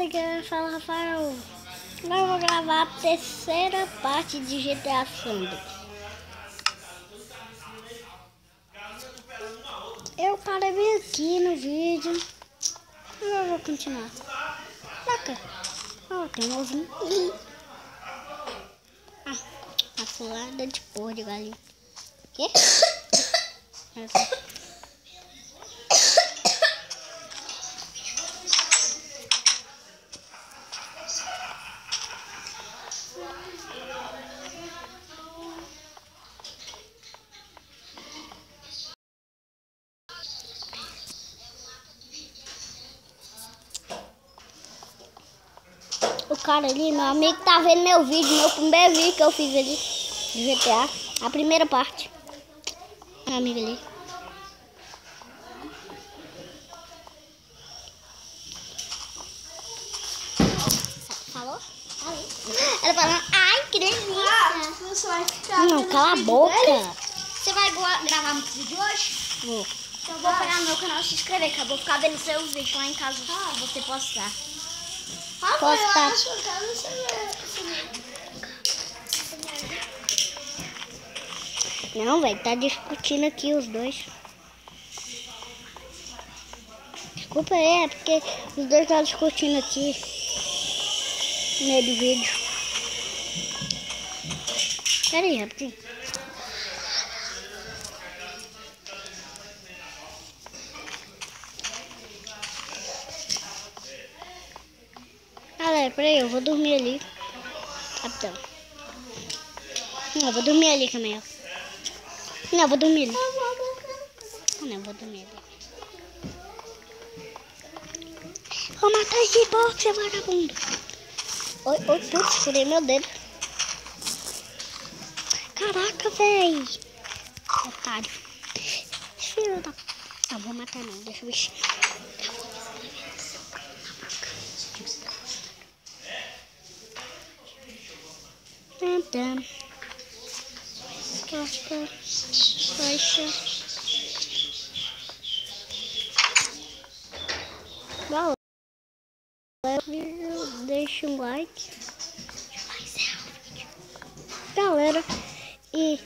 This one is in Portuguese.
galera, fala Rafael. Agora eu vou gravar a terceira parte de GTA Sandbox. Eu parei bem aqui no vídeo. Agora eu vou continuar. Saca? Ó, tem um ovinho. A fulada de porra de galinha. Quê? O cara ali, meu amigo, tá vendo meu vídeo, meu primeiro vídeo que eu fiz ali de GTA, a primeira parte. Meu amigo ali. Falou? Ela falando, ai, que delícia. Você vai ficar. Não, cala a boca. Você vai gravar muito vídeo hoje? Vou. Então vou pegar no meu canal e se inscrever, que eu vou ficar vendo seus vídeos lá em casa pra você postar. Postar. Não, velho, tá discutindo aqui os dois. Desculpa aí, é porque os dois estão discutindo aqui no meio do vídeo. Pera aí, rapidinho. Galera, pera aí, eu vou dormir ali. Rapidão. Não, eu vou dormir ali, Camila. Não, eu vou dormir ali. Não, eu vou dormir ali. Vou matar esse porco, seu vagabundo. Oi, putz, furei meu dedo. Caraca, véi. Otário. Filho da... Não, vou matar não, deixa o bichinho. Baixa. Deixa um like. Galera, e